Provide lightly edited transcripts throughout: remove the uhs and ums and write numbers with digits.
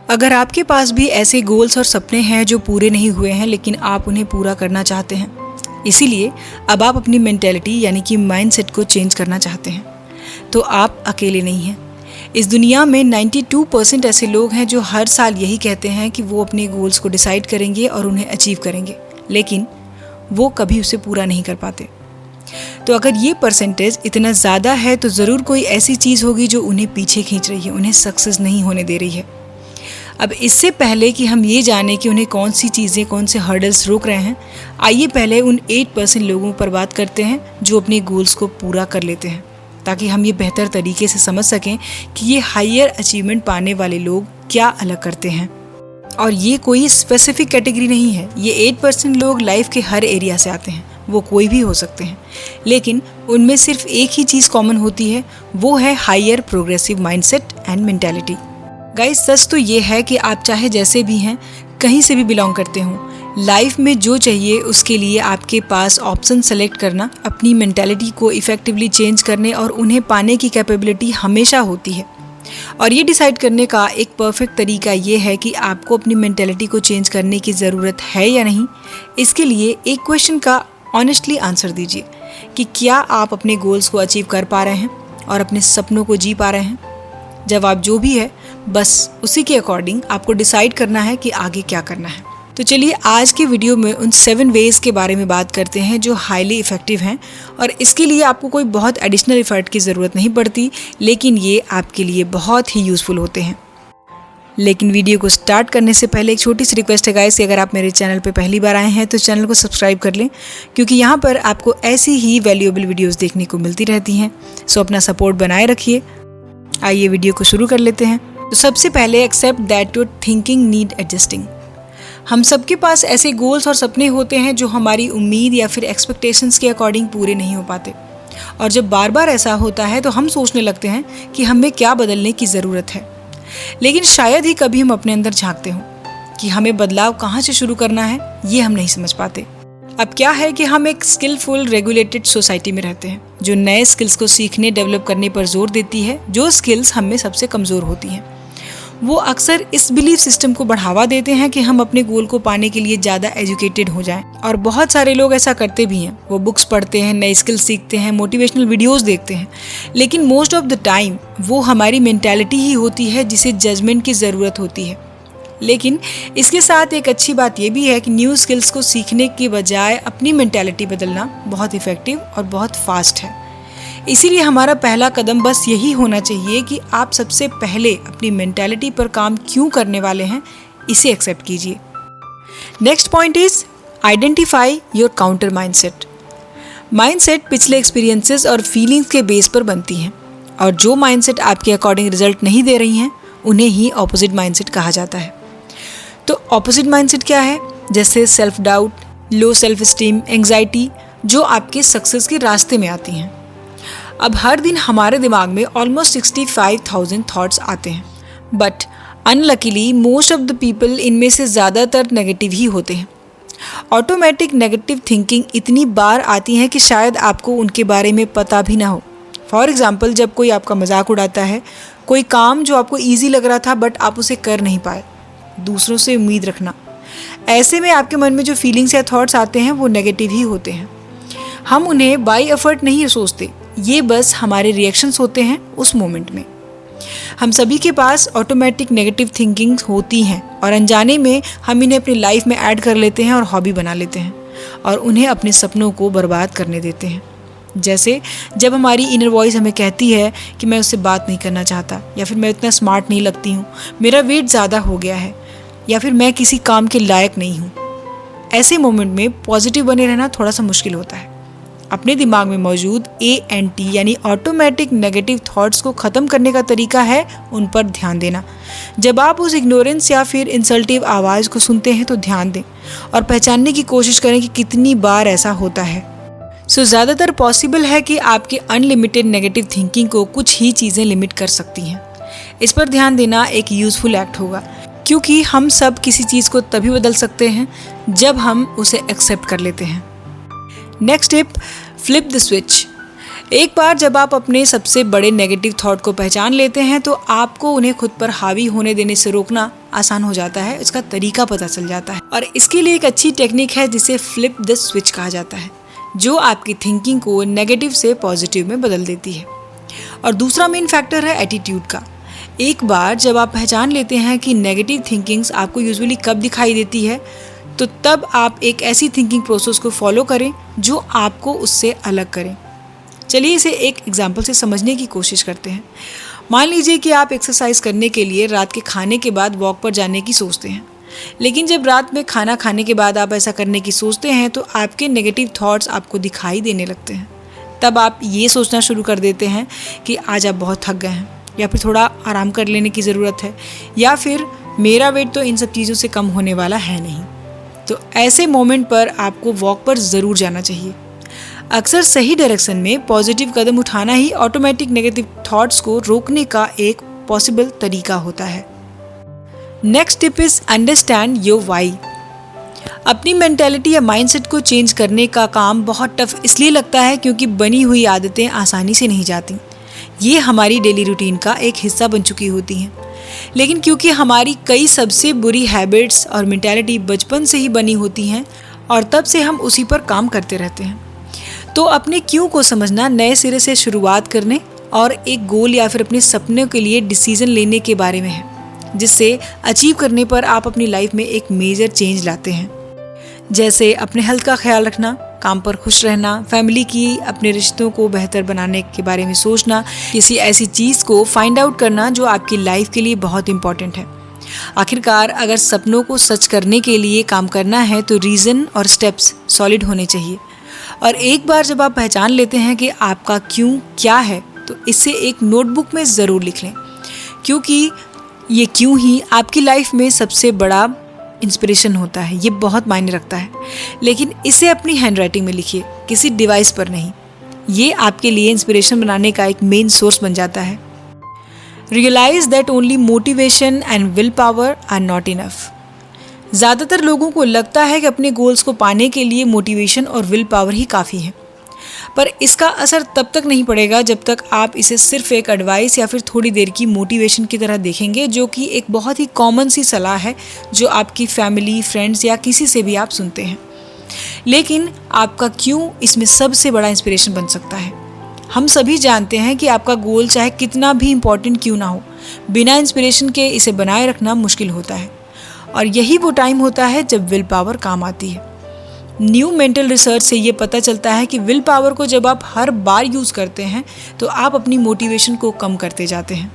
अगर आपके पास भी ऐसे गोल्स और सपने हैं जो पूरे नहीं हुए हैं लेकिन आप उन्हें पूरा करना चाहते हैं, इसीलिए अब आप अपनी मेंटेलिटी यानी कि माइंडसेट को चेंज करना चाहते हैं, तो आप अकेले नहीं हैं। इस दुनिया में 92% ऐसे लोग हैं जो हर साल यही कहते हैं कि वो अपने गोल्स को डिसाइड करेंगे और उन्हें अचीव करेंगे, लेकिन वो कभी उसे पूरा नहीं कर पाते। तो अगर ये परसेंटेज इतना ज़्यादा है तो ज़रूर कोई ऐसी चीज़ होगी जो उन्हें पीछे खींच रही है, उन्हें सक्सेस नहीं होने दे रही है। अब इससे पहले कि हम ये जानें कि उन्हें कौन सी चीज़ें, कौन से हर्डल्स रोक रहे हैं, आइए पहले उन 8% लोगों पर बात करते हैं जो अपने गोल्स को पूरा कर लेते हैं, ताकि हम ये बेहतर तरीके से समझ सकें कि ये हायर अचीवमेंट पाने वाले लोग क्या अलग करते हैं। और ये कोई स्पेसिफिक कैटेगरी नहीं है, ये 8% लोग लाइफ के हर एरिया से आते हैं, वो कोई भी हो सकते हैं, लेकिन उनमें सिर्फ एक ही चीज़ कॉमन होती है, वो है higher progressive mindset and mentality. Guys, सच तो ये है कि आप चाहे जैसे भी हैं, कहीं से भी बिलोंग करते हों, लाइफ में जो चाहिए उसके लिए आपके पास ऑप्शन सेलेक्ट करना, अपनी मेंटालिटी को इफ़ेक्टिवली चेंज करने और उन्हें पाने की कैपेबिलिटी हमेशा होती है। और ये डिसाइड करने का एक परफेक्ट तरीका ये है कि आपको अपनी मेंटालिटी को चेंज करने की ज़रूरत है या नहीं। इसके लिए एक क्वेश्चन का ऑनेस्टली आंसर दीजिए कि क्या आप अपने गोल्स को अचीव कर पा रहे हैं और अपने सपनों को जी पा रहे हैं। जवाब जो भी है, बस उसी के अकॉर्डिंग आपको डिसाइड करना है कि आगे क्या करना है। तो चलिए आज के वीडियो में उन 7 वेज़ के बारे में बात करते हैं जो हाईली इफ़ेक्टिव हैं, और इसके लिए आपको कोई बहुत एडिशनल एफर्ट की ज़रूरत नहीं पड़ती, लेकिन ये आपके लिए बहुत ही यूज़फुल होते हैं। लेकिन वीडियो को स्टार्ट करने से पहले एक छोटी सी रिक्वेस्ट है गाइस कि अगर आप मेरे चैनल पे पहली बार आए हैं तो चैनल को सब्सक्राइब कर लें, क्योंकि यहाँ पर आपको ऐसी ही वैल्यूएबल वीडियोस देखने को मिलती रहती हैं। सो अपना सपोर्ट बनाए रखिए। आइए वीडियो को शुरू कर लेते हैं। तो सबसे पहले accept that your thinking need adjusting. हम सबके पास ऐसे गोल्स और सपने होते हैं जो हमारी उम्मीद या फिर एक्सपेक्टेशंस के अकॉर्डिंग पूरे नहीं हो पाते, और जब बार बार ऐसा होता है तो हम सोचने लगते हैं कि हमें क्या बदलने की ज़रूरत है। लेकिन शायद ही कभी हम अपने अंदर झांकते हों कि हमें बदलाव कहाँ से शुरू करना है, ये हम नहीं समझ पाते। अब क्या है कि हम एक स्किलफुल रेगुलेटेड सोसाइटी में रहते हैं जो नए स्किल्स को सीखने, डेवलप करने पर जोर देती है। जो स्किल्स हम में सबसे कमज़ोर होती हैं, वो अक्सर इस बिलीफ सिस्टम को बढ़ावा देते हैं कि हम अपने गोल को पाने के लिए ज़्यादा एजुकेटेड हो जाएं। और बहुत सारे लोग ऐसा करते भी हैं, वो बुक्स पढ़ते हैं, नए स्किल्स सीखते हैं, मोटिवेशनल वीडियोस देखते हैं, लेकिन मोस्ट ऑफ द टाइम वो हमारी मेंटालिटी ही होती है जिसे जजमेंट की ज़रूरत होती है। लेकिन इसके साथ एक अच्छी बात ये भी है कि न्यू स्किल्स को सीखने के बजाय अपनी मेंटालिटी बदलना बहुत इफ़ेक्टिव और बहुत फास्ट है। इसीलिए हमारा पहला कदम बस यही होना चाहिए कि आप सबसे पहले अपनी मेंटालिटी पर काम क्यों करने वाले हैं, इसे एक्सेप्ट कीजिए। Next point is identify your counter mindset. Mindset पिछले एक्सपीरियंसेस और फीलिंग्स के बेस पर बनती हैं, और जो माइंडसेट आपके अकॉर्डिंग रिजल्ट नहीं दे रही हैं उन्हें ही ऑपोजिट माइंडसेट कहा जाता है। तो ऑपोजिट माइंडसेट क्या है? जैसे self doubt, low self esteem, anxiety, जो आपके सक्सेस के रास्ते में आती हैं। अब हर दिन हमारे दिमाग में ऑलमोस्ट 65,000 थॉट्स आते हैं, but unluckily most of the people इनमें से ज़्यादातर नेगेटिव ही होते हैं। ऑटोमेटिक नेगेटिव थिंकिंग इतनी बार आती है कि शायद आपको उनके बारे में पता भी ना हो। फॉर एग्ज़ाम्पल, जब कोई आपका मजाक उड़ाता है, कोई काम जो आपको ईजी लग रहा था बट आप उसे कर नहीं पाए, दूसरों से उम्मीद रखना, ऐसे में आपके मन में जो फीलिंग्स या थॉट्स आते हैं वो नेगेटिव ही होते हैं। हम उन्हें बाई एफर्ट नहीं सोचते, ये बस हमारे रिएक्शंस होते हैं उस मोमेंट में। हम सभी के पास ऑटोमेटिक नेगेटिव थिंकिंग होती हैं, और अनजाने में हम इन्हें अपनी लाइफ में ऐड कर लेते हैं और हॉबी बना लेते हैं, और उन्हें अपने सपनों को बर्बाद करने देते हैं। जैसे जब हमारी इनर वॉइस हमें कहती है कि मैं उससे बात नहीं करना चाहता, या फिर मैं इतना स्मार्ट नहीं लगती हूँ, मेरा वेट ज़्यादा हो गया है, या फिर मैं किसी काम के लायक नहीं हूँ। ऐसे मोमेंट में पॉजिटिव बने रहना थोड़ा सा मुश्किल होता है। अपने दिमाग में मौजूद ANT यानी ऑटोमेटिक नेगेटिव थॉट्स को ख़त्म करने का तरीका है उन पर ध्यान देना। जब आप उस इग्नोरेंस या फिर इंसल्टिव आवाज़ को सुनते हैं तो ध्यान दें और पहचानने की कोशिश करें कि कितनी बार ऐसा होता है। ज़्यादातर पॉसिबल है कि आपके अनलिमिटेड नेगेटिव थिंकिंग को कुछ ही चीज़ें लिमिट कर सकती हैं। इस पर ध्यान देना एक यूज़फुल एक्ट होगा, क्योंकि हम सब किसी चीज़ को तभी बदल सकते हैं जब हम उसे एक्सेप्ट कर लेते हैं। Next tip, flip the switch. एक बार जब आप अपने सबसे बड़े नेगेटिव थॉट को पहचान लेते हैं तो आपको उन्हें खुद पर हावी होने देने से रोकना आसान हो जाता है, इसका तरीका पता चल जाता है। और इसके लिए एक अच्छी टेक्निक है जिसे फ्लिप द स्विच कहा जाता है, जो आपकी थिंकिंग को नेगेटिव से पॉजिटिव में बदल देती है। और दूसरा मेन फैक्टर है एटीट्यूड का। एक बार जब आप पहचान लेते हैं कि नेगेटिव थिंकिंग्स आपको यूजुअली कब दिखाई देती है, तो तब आप एक ऐसी थिंकिंग प्रोसेस को फॉलो करें जो आपको उससे अलग करें। चलिए इसे एक एग्जाम्पल से समझने की कोशिश करते हैं। मान लीजिए कि आप एक्सरसाइज करने के लिए रात के खाने के बाद वॉक पर जाने की सोचते हैं, लेकिन जब रात में खाना खाने के बाद आप ऐसा करने की सोचते हैं तो आपके नेगेटिव थॉट्स आपको दिखाई देने लगते हैं। तब आप ये सोचना शुरू कर देते हैं कि आज आप बहुत थक गए हैं, या फिर थोड़ा आराम कर लेने की ज़रूरत है, या फिर मेरा वेट तो इन सब चीज़ों से कम होने वाला है नहीं। तो ऐसे मोमेंट पर आपको वॉक पर ज़रूर जाना चाहिए। अक्सर सही डायरेक्शन में पॉजिटिव कदम उठाना ही ऑटोमेटिक नेगेटिव थॉट्स को रोकने का एक पॉसिबल तरीका होता है। Next tip is understand your why. अपनी मेंटेलिटी या माइंडसेट को चेंज करने का काम बहुत टफ इसलिए लगता है क्योंकि बनी हुई आदतें आसानी से नहीं जाती। ये हमारी डेली रूटीन का एक हिस्सा बन चुकी होती हैं। लेकिन क्योंकि हमारी कई सबसे बुरी हैबिट्स और मेंटेलिटी बचपन से ही बनी होती हैं और तब से हम उसी पर काम करते रहते हैं, तो अपने क्यों को समझना नए सिरे से शुरुआत करने और एक गोल या फिर अपने सपने के लिए डिसीजन लेने के बारे में है, जिससे अचीव करने पर आप अपनी लाइफ में एक मेजर चेंज लाते हैं। जैसे अपने हेल्थ का ख्याल रखना, काम पर खुश रहना, फैमिली की अपने रिश्तों को बेहतर बनाने के बारे में सोचना, किसी ऐसी चीज़ को फाइंड आउट करना जो आपकी लाइफ के लिए बहुत इंपॉर्टेंट है। आखिरकार अगर सपनों को सच करने के लिए काम करना है तो रीज़न और स्टेप्स सॉलिड होने चाहिए। और एक बार जब आप पहचान लेते हैं कि आपका क्यों क्या है, तो इसे एक नोटबुक में ज़रूर लिख लें, क्योंकि ये क्यों ही आपकी लाइफ में सबसे बड़ा इंस्पिरेशन होता है। ये बहुत मायने रखता है। लेकिन इसे अपनी हैंडराइटिंग में लिखिए, किसी डिवाइस पर नहीं। ये आपके लिए इंस्पिरेशन बनाने का एक मेन सोर्स बन जाता है। Realise that only motivation and willpower are not enough. ज़्यादातर लोगों को लगता है कि अपने गोल्स को पाने के लिए मोटिवेशन और विल पावर ही काफ़ी है, पर इसका असर तब तक नहीं पड़ेगा जब तक आप इसे सिर्फ एक एडवाइस या फिर थोड़ी देर की मोटिवेशन की तरह देखेंगे, जो कि एक बहुत ही कॉमन सी सलाह है जो आपकी फैमिली, फ्रेंड्स या किसी से भी आप सुनते हैं। लेकिन आपका क्यों इसमें सबसे बड़ा इंस्पिरेशन बन सकता है। हम सभी जानते हैं कि आपका गोल चाहे कितना भी इम्पोर्टेंट क्यों ना हो, बिना इंस्पिरेशन के इसे बनाए रखना मुश्किल होता है। और यही वो टाइम होता है जब विल पावर काम आती है। न्यू मेंटल रिसर्च से ये पता चलता है कि विल पावर को जब आप हर बार यूज़ करते हैं तो आप अपनी मोटिवेशन को कम करते जाते हैं।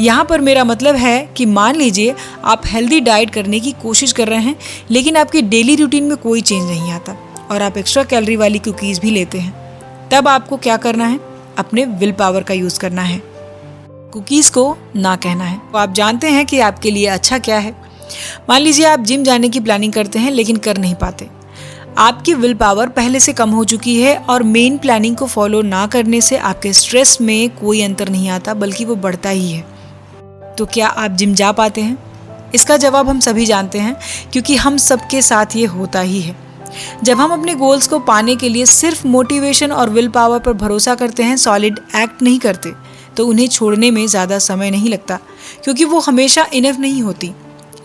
यहाँ पर मेरा मतलब है कि मान लीजिए आप हेल्दी डाइट करने की कोशिश कर रहे हैं, लेकिन आपकी डेली रूटीन में कोई चेंज नहीं आता और आप एक्स्ट्रा कैलोरी वाली कुकीज़ भी लेते हैं। तब आपको क्या करना है? अपने विल पावर का यूज़ करना है, कुकीज़ को ना कहना है। तो आप जानते हैं कि आपके लिए अच्छा क्या है। मान लीजिए आप जिम जाने की प्लानिंग करते हैं लेकिन कर नहीं पाते। आपकी विल पावर पहले से कम हो चुकी है और मेन प्लानिंग को फॉलो ना करने से आपके स्ट्रेस में कोई अंतर नहीं आता, बल्कि वो बढ़ता ही है। तो क्या आप जिम जा पाते हैं? इसका जवाब हम सभी जानते हैं, क्योंकि हम सबके साथ ये होता ही है। जब हम अपने गोल्स को पाने के लिए सिर्फ मोटिवेशन और विल पावर पर भरोसा करते हैं, सॉलिड एक्ट नहीं करते, तो उन्हें छोड़ने में ज़्यादा समय नहीं लगता, क्योंकि वो हमेशा इनफ नहीं होती।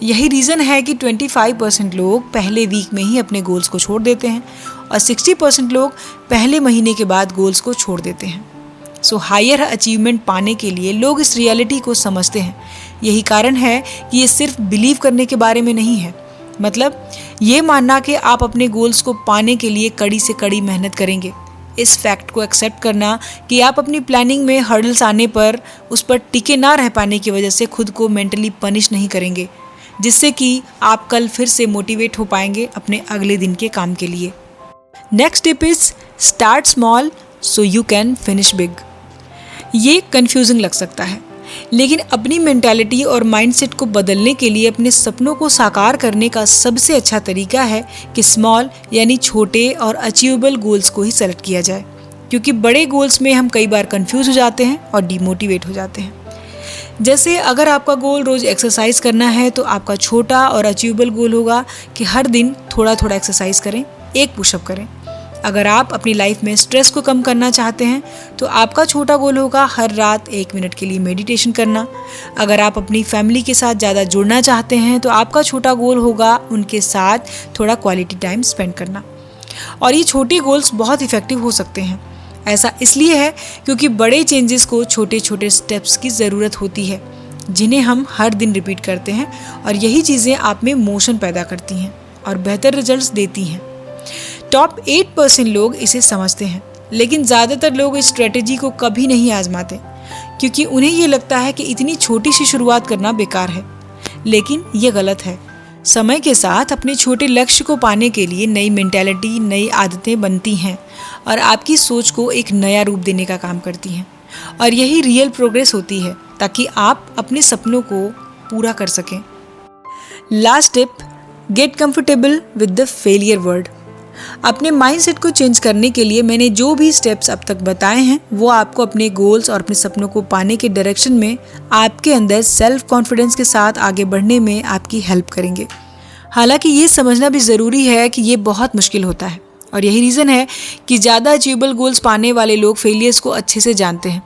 यही रीज़न है कि 25% लोग पहले वीक में ही अपने गोल्स को छोड़ देते हैं और 60% लोग पहले महीने के बाद गोल्स को छोड़ देते हैं। सो हायर अचीवमेंट पाने के लिए लोग इस रियलिटी को समझते हैं। यही कारण है कि ये सिर्फ बिलीव करने के बारे में नहीं है, मतलब ये मानना कि आप अपने गोल्स को पाने के लिए कड़ी से कड़ी मेहनत करेंगे। इस फैक्ट को एक्सेप्ट करना कि आप अपनी प्लानिंग में हर्डल्स आने पर उस पर टिके ना रह पाने की वजह से खुद को मेंटली पनिश नहीं करेंगे, जिससे कि आप कल फिर से मोटिवेट हो पाएंगे अपने अगले दिन के काम के लिए। Next tip is start small so you can finish big. ये कंफ्यूजिंग लग सकता है, लेकिन अपनी मेंटालिटी और माइंडसेट को बदलने के लिए अपने सपनों को साकार करने का सबसे अच्छा तरीका है कि स्मॉल यानी छोटे और अचीवेबल गोल्स को ही सेलेक्ट किया जाए, क्योंकि बड़े गोल्स में हम कई बार कंफ्यूज हो जाते हैं और डिमोटिवेट हो जाते हैं। जैसे अगर आपका गोल रोज़ एक्सरसाइज करना है, तो आपका छोटा और अचीवेबल गोल होगा कि हर दिन थोड़ा थोड़ा एक्सरसाइज करें, 1 पुशअप करें। अगर आप अपनी लाइफ में स्ट्रेस को कम करना चाहते हैं तो आपका छोटा गोल होगा हर रात 1 मिनट के लिए मेडिटेशन करना। अगर आप अपनी फैमिली के साथ ज़्यादा जुड़ना चाहते हैं तो आपका छोटा गोल होगा उनके साथ थोड़ा क्वालिटी टाइम स्पेंड करना। और ये छोटे गोल्स बहुत इफ़ेक्टिव हो सकते हैं। ऐसा इसलिए है क्योंकि बड़े चेंजेस को छोटे छोटे स्टेप्स की ज़रूरत होती है, जिन्हें हम हर दिन रिपीट करते हैं, और यही चीज़ें आप में मोशन पैदा करती हैं और बेहतर रिजल्ट्स देती हैं। टॉप 8% लोग इसे समझते हैं, लेकिन ज़्यादातर लोग इस स्ट्रेटेजी को कभी नहीं आजमाते क्योंकि उन्हें ये लगता है कि इतनी छोटी सी शुरुआत करना बेकार है। लेकिन ये गलत है। समय के साथ अपने छोटे लक्ष्य को पाने के लिए नई मेंटालिटी, नई आदतें बनती हैं और आपकी सोच को एक नया रूप देने का काम करती हैं, और यही रियल प्रोग्रेस होती है ताकि आप अपने सपनों को पूरा कर सकें। Last tip, get comfortable with the failure word. अपने माइंडसेट को चेंज करने के लिए मैंने जो भी स्टेप्स अब तक बताए हैं वो आपको अपने गोल्स और अपने सपनों को पाने के डायरेक्शन में आपके अंदर सेल्फ कॉन्फिडेंस के साथ आगे बढ़ने में आपकी हेल्प करेंगे। हालांकि ये समझना भी ज़रूरी है कि ये बहुत मुश्किल होता है, और यही रीज़न है कि ज़्यादा अचीवेबल गोल्स पाने वाले लोग फेलियर्स को अच्छे से जानते हैं,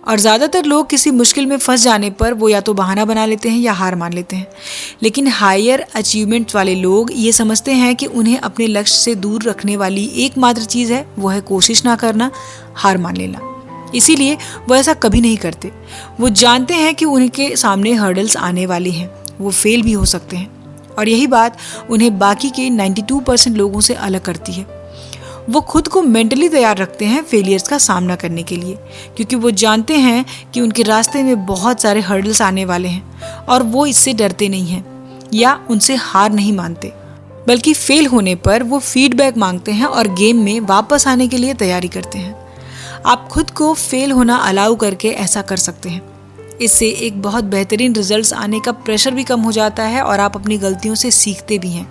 और ज़्यादातर लोग किसी मुश्किल में फंस जाने पर वो या तो बहाना बना लेते हैं या हार मान लेते हैं। लेकिन हायर अचीवमेंट वाले लोग ये समझते हैं कि उन्हें अपने लक्ष्य से दूर रखने वाली एकमात्र चीज़ है वो है कोशिश ना करना, हार मान लेना। इसीलिए वो ऐसा कभी नहीं करते। वो जानते हैं कि उनके सामने हर्डल्स आने वाले हैं, वो फेल भी हो सकते हैं, और यही बात उन्हें बाकी के 92% लोगों से अलग करती है। वो खुद को मेंटली तैयार रखते हैं फेलियर्स का सामना करने के लिए, क्योंकि वो जानते हैं कि उनके रास्ते में बहुत सारे हर्डल्स आने वाले हैं, और वो इससे डरते नहीं हैं या उनसे हार नहीं मानते, बल्कि फेल होने पर वो फीडबैक मांगते हैं और गेम में वापस आने के लिए तैयारी करते हैं। आप खुद को फेल होना अलाउ करके ऐसा कर सकते हैं। इससे एक बहुत बेहतरीन रिजल्ट्स आने का प्रेशर भी कम हो जाता है, और आप अपनी गलतियों से सीखते भी हैं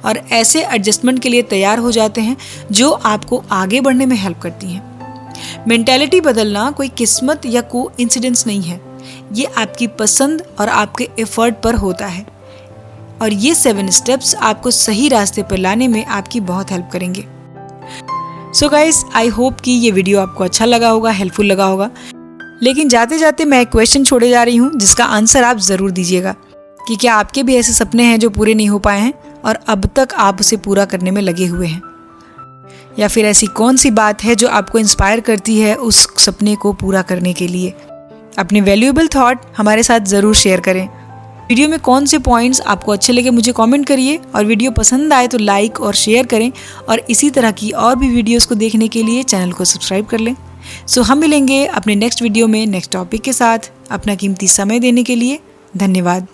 और ऐसे एडजस्टमेंट के लिए तैयार हो जाते हैं जो आपको आगे बढ़ने में हेल्प करती हैं। मेंटालिटी बदलना कोई किस्मत या कोइंसिडेंस नहीं है, ये आपकी पसंद और आपके एफर्ट पर होता है, और ये 7 स्टेप्स आपको सही रास्ते पर लाने में आपकी बहुत हेल्प करेंगे। सो गाइस, आई होप कि ये वीडियो आपको अच्छा लगा होगा, हेल्पफुल लगा होगा। लेकिन जाते जाते मैं एक क्वेश्चन छोड़े जा रही हूँ जिसका आंसर आप ज़रूर दीजिएगा कि क्या आपके भी ऐसे सपने हैं जो पूरे नहीं हो पाए हैं और अब तक आप उसे पूरा करने में लगे हुए हैं, या फिर ऐसी कौन सी बात है जो आपको इंस्पायर करती है उस सपने को पूरा करने के लिए। अपने वैल्यूएबल थॉट हमारे साथ ज़रूर शेयर करें। वीडियो में कौन से पॉइंट्स आपको अच्छे लगे मुझे कमेंट करिए, और वीडियो पसंद आए तो लाइक और शेयर करें, और इसी तरह की और भी वीडियोस को देखने के लिए चैनल को सब्सक्राइब कर लें। सो हम मिलेंगे अपने नेक्स्ट वीडियो में नेक्स्ट टॉपिक के साथ। अपना कीमती समय देने के लिए धन्यवाद।